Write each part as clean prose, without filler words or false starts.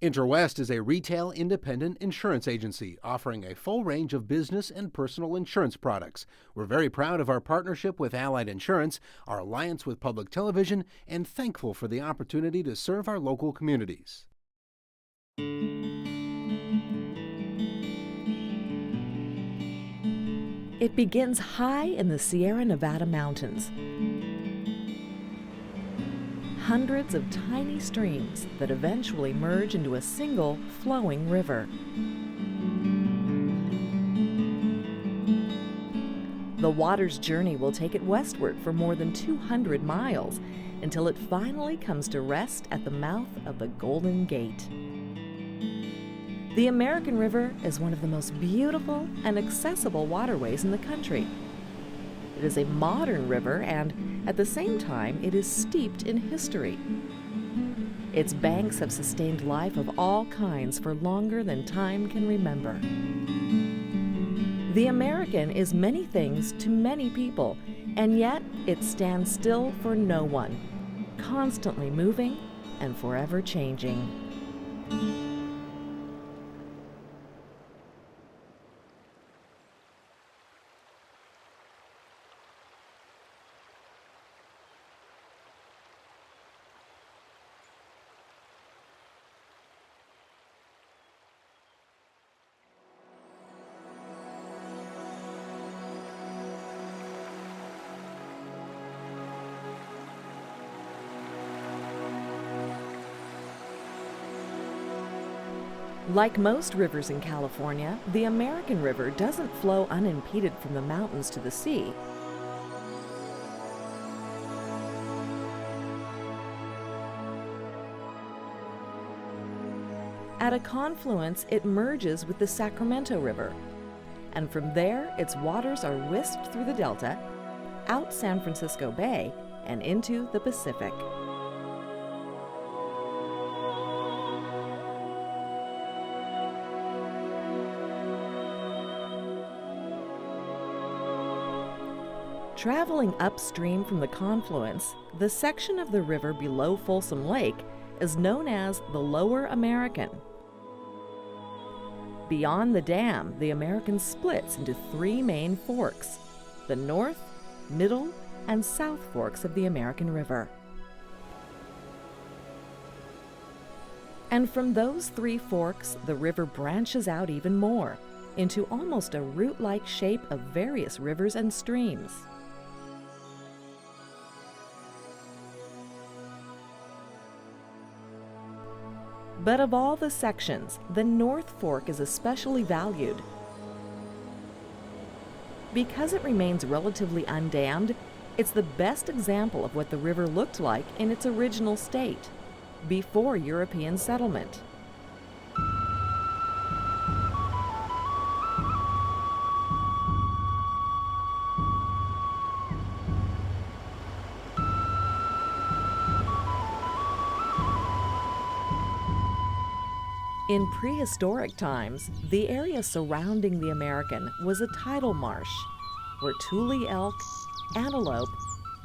Interwest is a retail independent insurance agency offering a full range of business and personal insurance products. We're very proud of our partnership with Allied Insurance, our alliance with public television, and thankful for the opportunity to serve our local communities. It begins high in the Sierra Nevada mountains. Hundreds of tiny streams that eventually merge into a single flowing river. The water's journey will take it westward for more than 200 miles until it finally comes to rest at the mouth of the Golden Gate. The American River is one of the most beautiful and accessible waterways in the country. It is a modern river, and at the same time, it is steeped in history. Its banks have sustained life of all kinds for longer than time can remember. The American is many things to many people, and yet it stands still for no one, constantly moving and forever changing. Like most rivers in California, the American River doesn't flow unimpeded from the mountains to the sea. At a confluence, it merges with the Sacramento River, and from there, its waters are whisked through the delta, out San Francisco Bay, and into the Pacific. Traveling upstream from the confluence, the section of the river below Folsom Lake is known as the Lower American. Beyond the dam, the American splits into three main forks: the North, Middle, and South Forks of the American River. And from those three forks, the river branches out even more into almost a root-like shape of various rivers and streams. But of all the sections, the North Fork is especially valued. Because it remains relatively undammed, it's the best example of what the river looked like in its original state, before European settlement. In prehistoric times, the area surrounding the American was a tidal marsh where tule elk, antelope,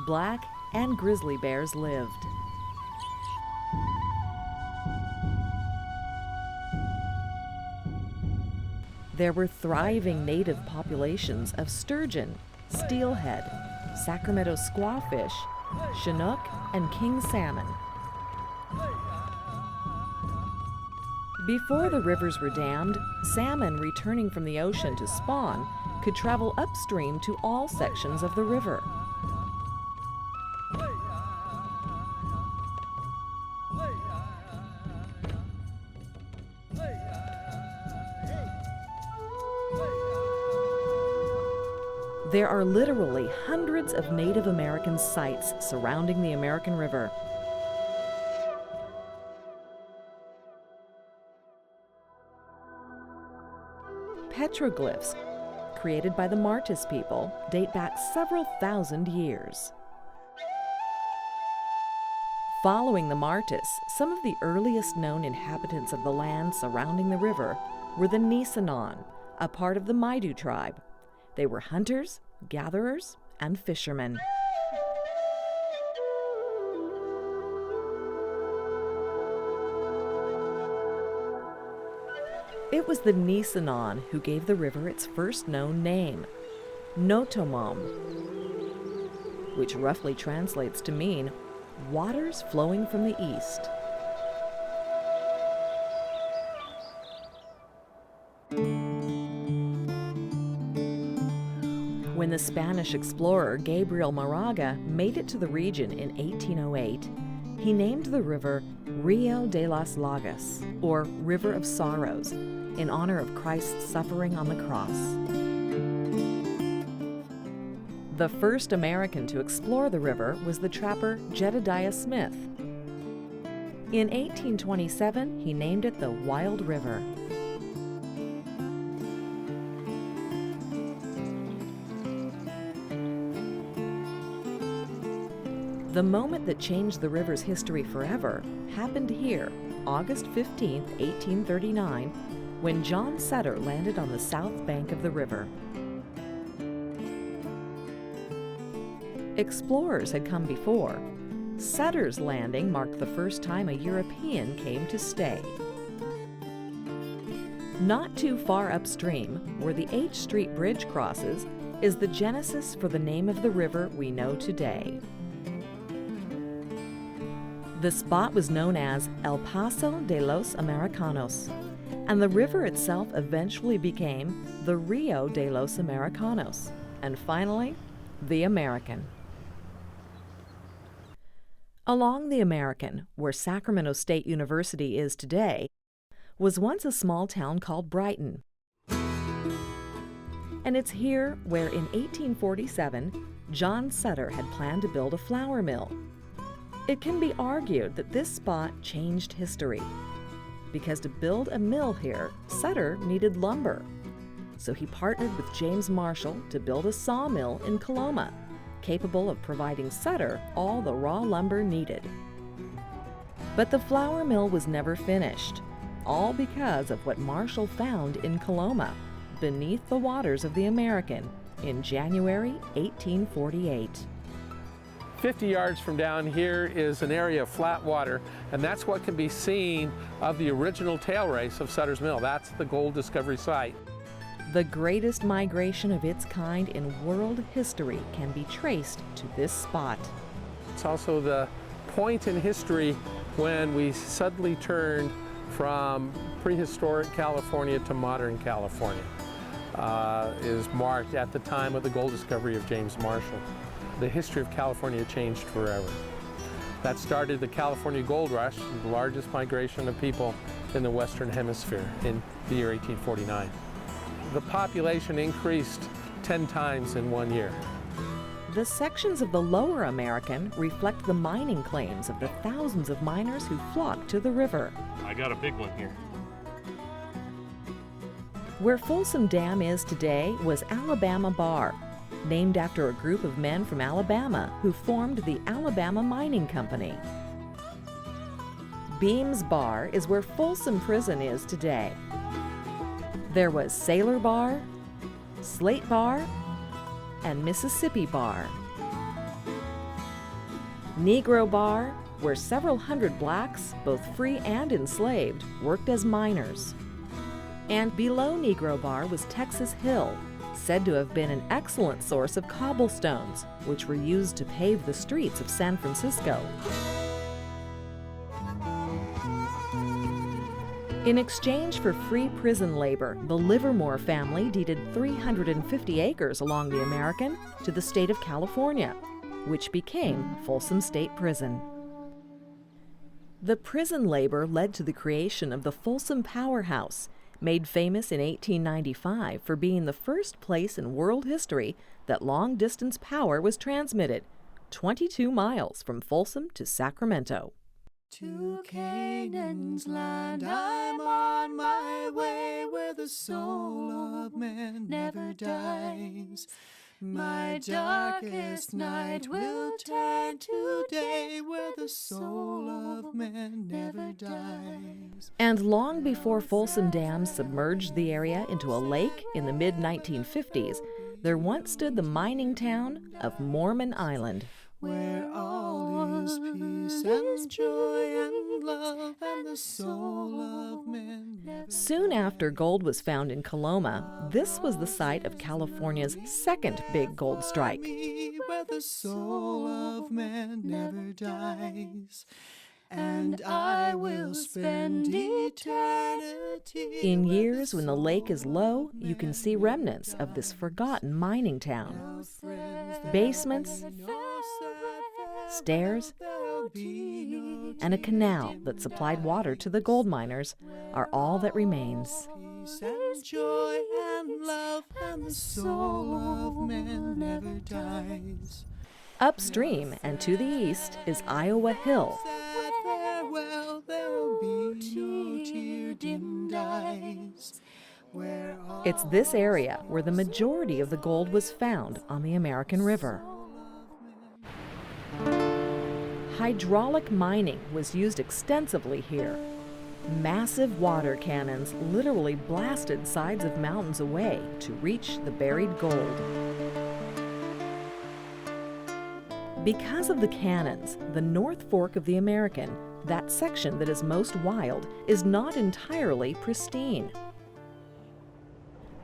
black, and grizzly bears lived. There were thriving native populations of sturgeon, steelhead, Sacramento squawfish, chinook, and king salmon. Before the rivers were dammed, salmon returning from the ocean to spawn could travel upstream to all sections of the river. There are literally hundreds of Native American sites surrounding the American River. Petroglyphs, created by the Martis people, date back several thousand years. Following the Martis, some of the earliest known inhabitants of the land surrounding the river were the Nisenan, a part of the Maidu tribe. They were hunters, gatherers, and fishermen. It was the Nisenan who gave the river its first known name, Notomom, which roughly translates to mean waters flowing from the east. When the Spanish explorer Gabriel Moraga made it to the region in 1808, he named the river Rio de las Llagas, or River of Sorrows, in honor of Christ's suffering on the cross. The first American to explore the river was the trapper Jedediah Smith. In 1827, he named it the Wild River. The moment that changed the river's history forever happened here, August 15, 1839, when John Sutter landed on the south bank of the river. Explorers had come before. Sutter's landing marked the first time a European came to stay. Not too far upstream, where the H Street Bridge crosses, is the genesis for the name of the river we know today. The spot was known as El Paso de los Americanos, and the river itself eventually became the Rio de los Americanos, and finally, the American. Along the American, where Sacramento State University is today, was once a small town called Brighton. And it's here where in 1847, John Sutter had planned to build a flour mill. It can be argued that this spot changed history, because to build a mill here, Sutter needed lumber. So he partnered with James Marshall to build a sawmill in Coloma, capable of providing Sutter all the raw lumber needed. But the flour mill was never finished, all because of what Marshall found in Coloma, beneath the waters of the American, in January 1848. 50 yards from down here is an area of flat water, and that's what can be seen of the original tail race of Sutter's Mill. That's the gold discovery site. The greatest migration of its kind in world history can be traced to this spot. It's also the point in history when we suddenly turned from prehistoric California to modern California. Is marked at the time of the gold discovery of James Marshall. The history of California changed forever. That started the California Gold Rush, the largest migration of people in the Western Hemisphere in the year 1849. The population increased 10 times in 1 year. The sections of the Lower American reflect the mining claims of the thousands of miners who flocked to the river. I got a big one here. Where Folsom Dam is today was Alabama Bar, named after a group of men from Alabama who formed the Alabama Mining Company. Beams Bar is where Folsom Prison is today. There was Sailor Bar, Slate Bar, and Mississippi Bar. Negro Bar, where several hundred blacks, both free and enslaved, worked as miners. And below Negro Bar was Texas Hill, said to have been an excellent source of cobblestones, which were used to pave the streets of San Francisco. In exchange for free prison labor, the Livermore family deeded 350 acres along the American to the state of California, which became Folsom State Prison. The prison labor led to the creation of the Folsom Powerhouse, made famous in 1895 for being the first place in world history that long-distance power was transmitted, 22 miles from Folsom to Sacramento. To Canaan's land I'm on my way, where the soul of man never dies. My darkest night will turn to day, where the soul of man never dies. And long before Folsom Dam submerged the area into a lake in the mid-1950s, there once stood the mining town of Mormon Island, where all is peace and joy and love, and the soul of man Soon after gold was found in Coloma, this was the site of California's second big gold strike. Where the soul of man never dies, and I will spend eternity. In years when the lake is low, you can see remnants of this forgotten mining town. Basements, stairs, and a canal that supplied water to the gold miners are all that remains. Peace and joy and love, and the soul of man never dies. Upstream and to the east is Iowa Hill. Sad farewell, there'll be no tear-dimmed eyes. Where all It's this area where the majority of the gold was found on the American River. Hydraulic mining was used extensively here. Massive water cannons literally blasted sides of mountains away to reach the buried gold. Because of the cannons, the North Fork of the American, that section that is most wild, is not entirely pristine.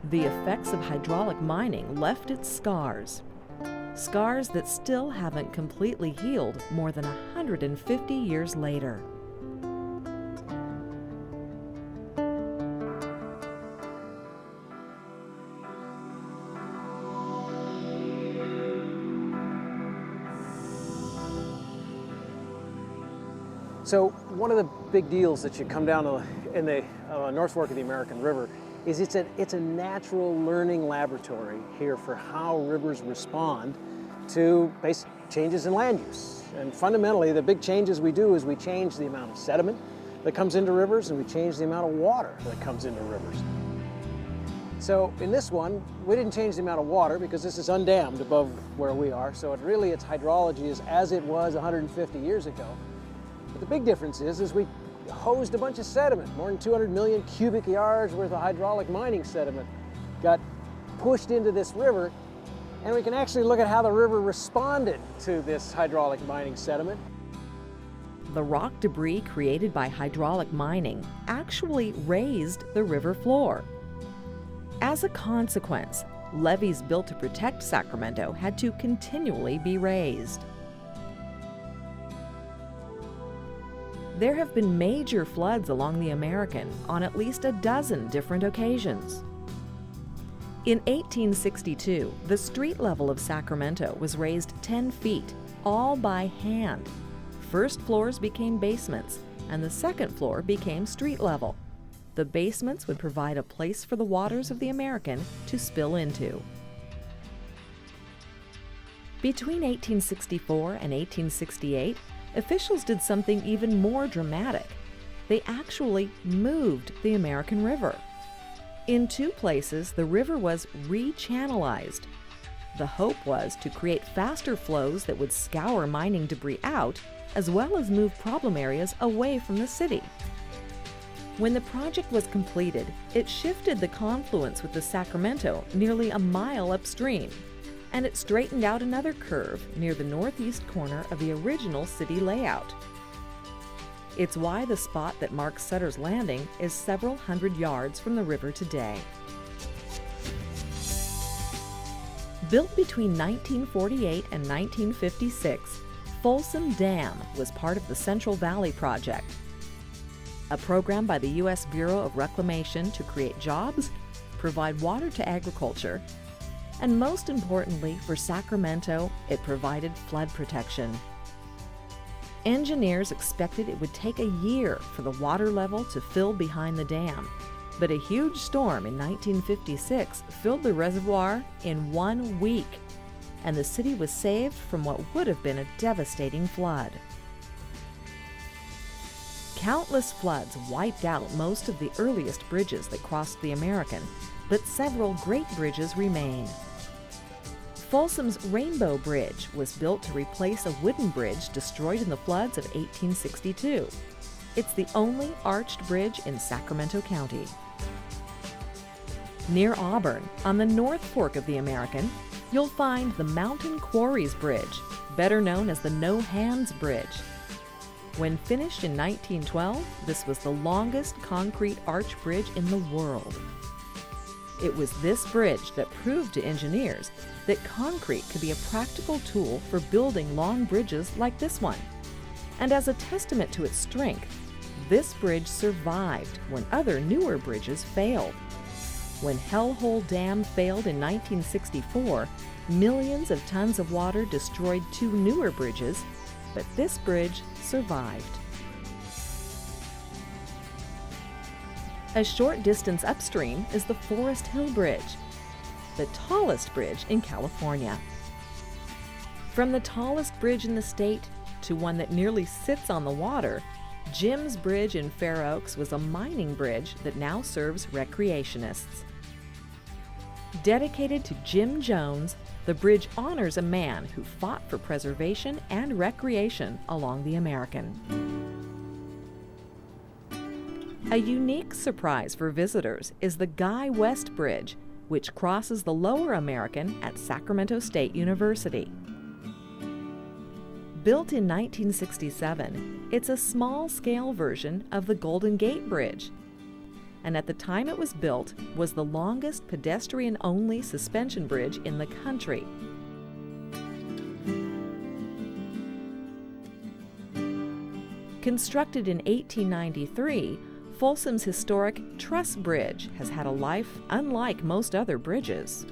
The effects of hydraulic mining left its scars. Scars that still haven't completely healed more than 150 years later. So one of the big deals that you come down to in the North Fork of the American River is it's a natural learning laboratory here for how rivers respond to basic changes in land use. And fundamentally, the big changes we do is we change the amount of sediment that comes into rivers, and we change the amount of water that comes into rivers. So in this one, we didn't change the amount of water because this is undammed above where we are. So its hydrology is as it was 150 years ago. But the big difference is we hosed a bunch of sediment. More than 200 million cubic yards worth of hydraulic mining sediment got pushed into this river, and we can actually look at how the river responded to this hydraulic mining sediment. The rock debris created by hydraulic mining actually raised the river floor. As a consequence, levees built to protect Sacramento had to continually be raised. There have been major floods along the American on at least a dozen different occasions. In 1862, the street level of Sacramento was raised 10 feet, all by hand. First floors became basements, and the second floor became street level. The basements would provide a place for the waters of the American to spill into. Between 1864 and 1868, officials did something even more dramatic. They actually moved the American River. In two places, the river was rechannelized. The hope was to create faster flows that would scour mining debris out, as well as move problem areas away from the city. When the project was completed, it shifted the confluence with the Sacramento nearly a mile upstream, and it straightened out another curve near the northeast corner of the original city layout. It's why the spot that marks Sutter's Landing is several hundred yards from the river today. Built between 1948 and 1956, Folsom Dam was part of the Central Valley Project, a program by the U.S. Bureau of Reclamation to create jobs, provide water to agriculture, and most importantly for Sacramento, it provided flood protection. Engineers expected it would take a year for the water level to fill behind the dam, but a huge storm in 1956 filled the reservoir in 1 week, and the city was saved from what would have been a devastating flood. Countless floods wiped out most of the earliest bridges that crossed the American, but several great bridges remain. Folsom's Rainbow Bridge was built to replace a wooden bridge destroyed in the floods of 1862. It's the only arched bridge in Sacramento County. Near Auburn, on the North Fork of the American, you'll find the Mountain Quarries Bridge, better known as the No Hands Bridge. When finished in 1912, this was the longest concrete arch bridge in the world. It was this bridge that proved to engineers that concrete could be a practical tool for building long bridges like this one. And as a testament to its strength, this bridge survived when other newer bridges failed. When Folsom Dam failed in 1964, millions of tons of water destroyed 2 newer bridges, but this bridge survived. A short distance upstream is the Forest Hill Bridge, the tallest bridge in California. From the tallest bridge in the state to one that nearly sits on the water, Jim's Bridge in Fair Oaks was a mining bridge that now serves recreationists. Dedicated to Jim Jones, the bridge honors a man who fought for preservation and recreation along the American. A unique surprise for visitors is the Guy West Bridge, which crosses the Lower American at Sacramento State University. Built in 1967, it's a small-scale version of the Golden Gate Bridge, and at the time it was built, was the longest pedestrian-only suspension bridge in the country. Constructed in 1893, Folsom's historic Truss Bridge has had a life unlike most other bridges.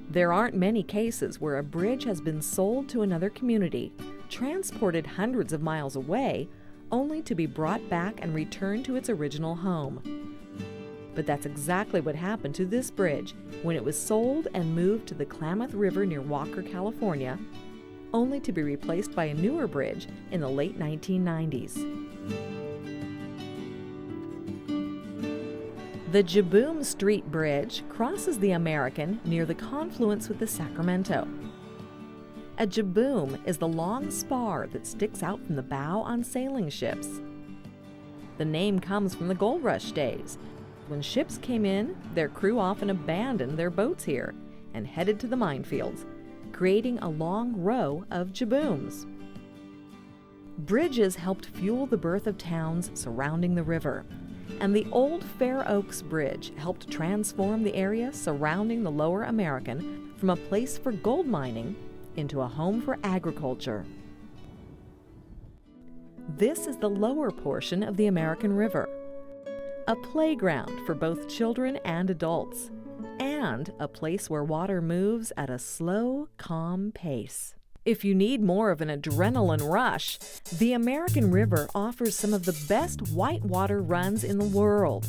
There aren't many cases where a bridge has been sold to another community, transported hundreds of miles away, only to be brought back and returned to its original home. But that's exactly what happened to this bridge when it was sold and moved to the Klamath River near Walker, California, only to be replaced by a newer bridge in the late 1990s. The Jeboom Street Bridge crosses the American near the confluence with the Sacramento. A jeboom is the long spar that sticks out from the bow on sailing ships. The name comes from the gold rush days. When ships came in, their crew often abandoned their boats here and headed to the minefields, creating a long row of jebooms. Bridges helped fuel the birth of towns surrounding the river, and the old Fair Oaks Bridge helped transform the area surrounding the Lower American from a place for gold mining into a home for agriculture. This is the lower portion of the American River, a playground for both children and adults, and a place where water moves at a slow, calm pace. If you need more of an adrenaline rush, the American River offers some of the best whitewater runs in the world.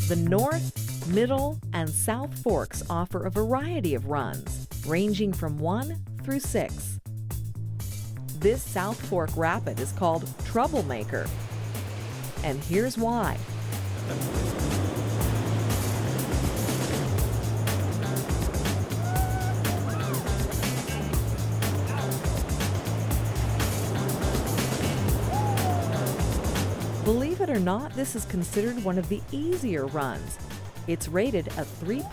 The North, Middle, and South Forks offer a variety of runs, ranging from 1 through 6. This South Fork rapid is called Troublemaker, and here's why. Believe it or not, this is considered one of the easier runs. It's rated a 3+.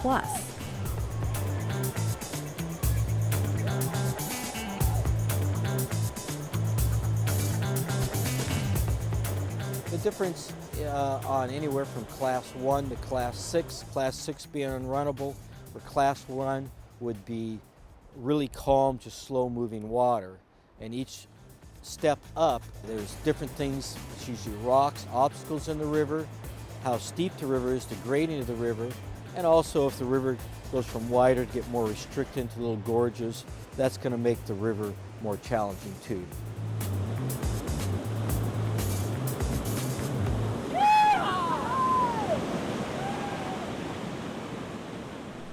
The difference on anywhere from Class 1 to Class 6, Class 6 being unrunnable, where Class 1 would be really calm, just slow-moving water. And each step up, there's different things. It's usually rocks, obstacles in the river, how steep the river is, the grading of the river, and also if the river goes from wider to get more restricted into little gorges, that's going to make the river more challenging too.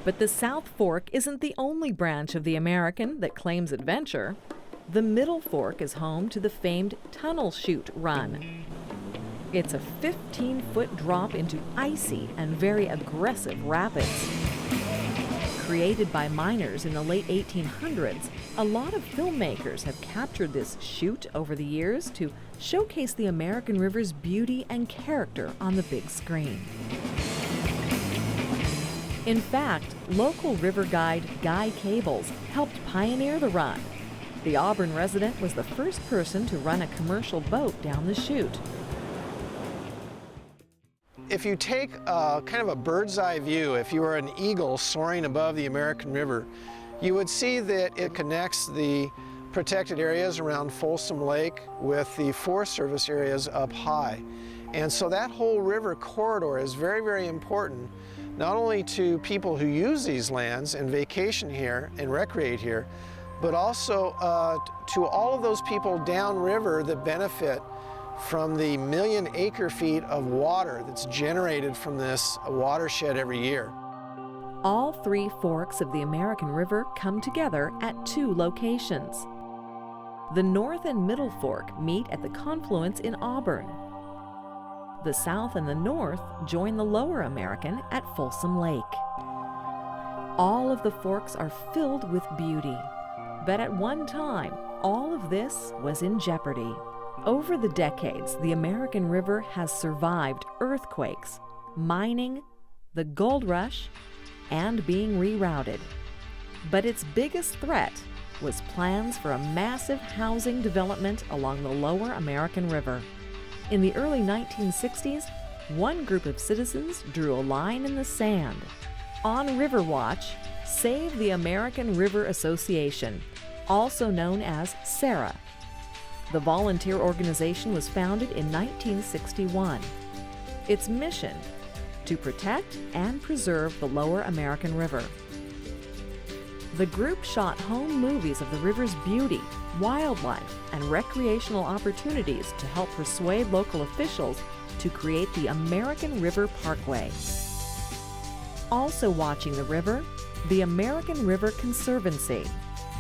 But the South Fork isn't the only branch of the American that claims adventure. The Middle Fork is home to the famed Tunnel Chute Run. It's a 15-foot drop into icy and very aggressive rapids. Created by miners in the late 1800s, a lot of filmmakers have captured this chute over the years to showcase the American River's beauty and character on the big screen. In fact, local river guide Guy Cables helped pioneer the run. The Auburn resident was the first person to run a commercial boat down the chute. If you take kind of a bird's eye view, if you were an eagle soaring above the American River, you would see that it connects the protected areas around Folsom Lake with the Forest Service areas up high. And so that whole river corridor is very, very important, not only to people who use these lands and vacation here and recreate here, but also to all of those people downriver that benefit from the 1 million acre-feet of water that's generated from this watershed every year. All three forks of the American River come together at 2 locations. The North and Middle Fork meet at the confluence in Auburn. The South and the North join the Lower American at Folsom Lake. All of the forks are filled with beauty, but at one time, all of this was in jeopardy. Over the decades, the American River has survived earthquakes, mining, the gold rush, and being rerouted. But its biggest threat was plans for a massive housing development along the Lower American River. In the early 1960s, one group of citizens drew a line in the sand. On River Watch, Save the American River Association, also known as SARA. The volunteer organization was founded in 1961. Its mission: to protect and preserve the Lower American River. The group shot home movies of the river's beauty, wildlife, and recreational opportunities to help persuade local officials to create the American River Parkway. Also watching the river, the American River Conservancy.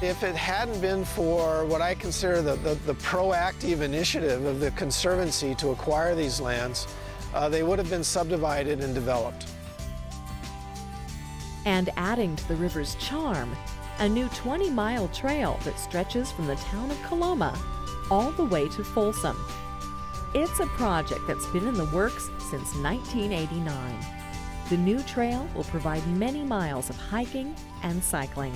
If it hadn't been for what I consider the proactive initiative of the Conservancy to acquire these lands, they would have been subdivided and developed. And adding to the river's charm, a new 20-mile trail that stretches from the town of Coloma all the way to Folsom. It's a project that's been in the works since 1989. The new trail will provide many miles of hiking and cycling.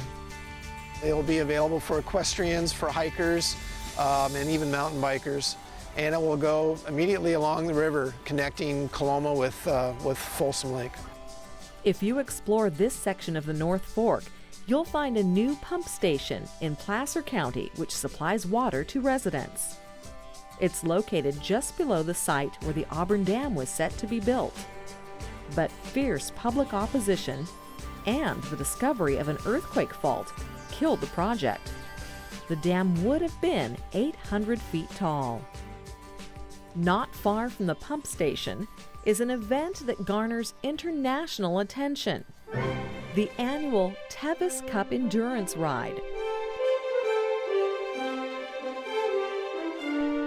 It will be available for equestrians, for hikers, and even mountain bikers. And it will go immediately along the river, connecting Coloma with Folsom Lake. If you explore this section of the North Fork, you'll find a new pump station in Placer County which supplies water to residents. It's located just below the site where the Auburn Dam was set to be built. But fierce public opposition and the discovery of an earthquake fault killed the project. The dam would have been 800 feet tall. Not far from the pump station is an event that garners international attention: the annual Tevis Cup Endurance Ride.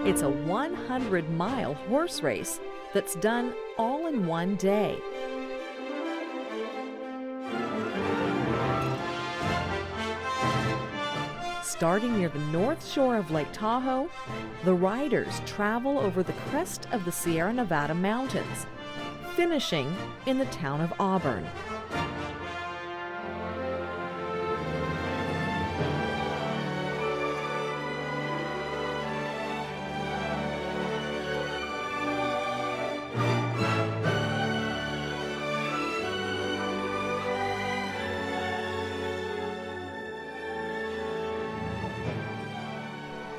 It's a 100-mile horse race that's done all in one day. Starting near the north shore of Lake Tahoe, the riders travel over the crest of the Sierra Nevada mountains, finishing in the town of Auburn.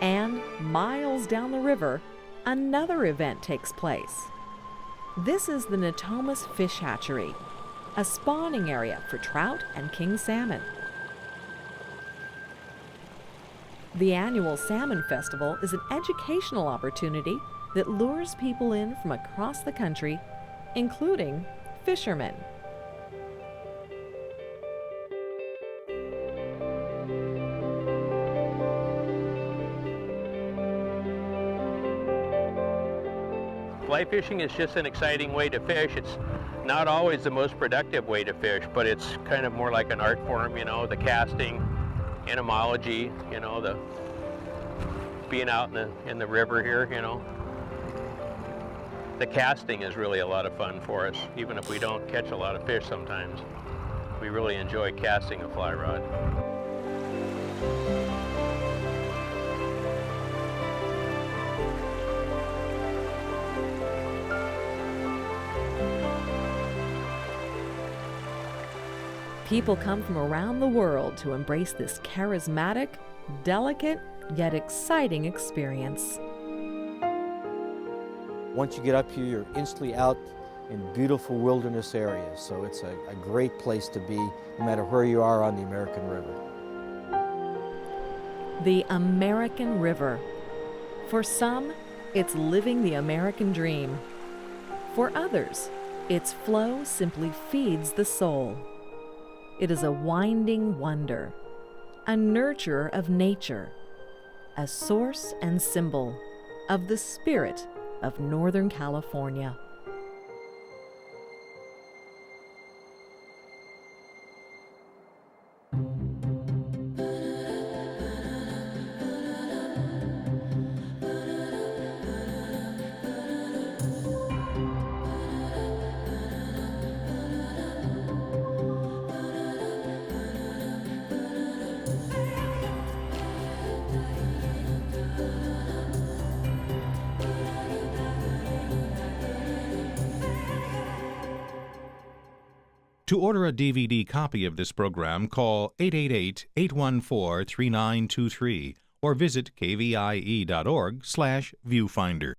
And miles down the river, another event takes place. This is the Natomas Fish Hatchery, a spawning area for trout and king salmon. The annual Salmon Festival is an educational opportunity that lures people in from across the country, including fishermen. Fly fishing is just an exciting way to fish. It's not always the most productive way to fish, but it's kind of more like an art form, you know, the casting, entomology, you know, the being out in the river here, you know. The casting is really a lot of fun for us, even if we don't catch a lot of fish sometimes. We really enjoy casting a fly rod. People come from around the world to embrace this charismatic, delicate, yet exciting experience. Once you get up here, you're instantly out in beautiful wilderness areas, so it's a great place to be, no matter where you are on the American River. The American River. For some, it's living the American dream. For others, its flow simply feeds the soul. It is a winding wonder, a nurturer of nature, a source and symbol of the spirit of Northern California. To order a DVD copy of this program, call 888-814-3923 or visit kvie.org/viewfinder.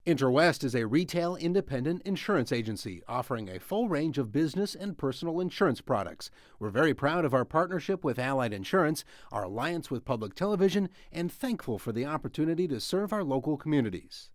Interwest is a retail independent insurance agency offering a full range of business and personal insurance products. We're very proud of our partnership with Allied Insurance, our alliance with public television, and thankful for the opportunity to serve our local communities.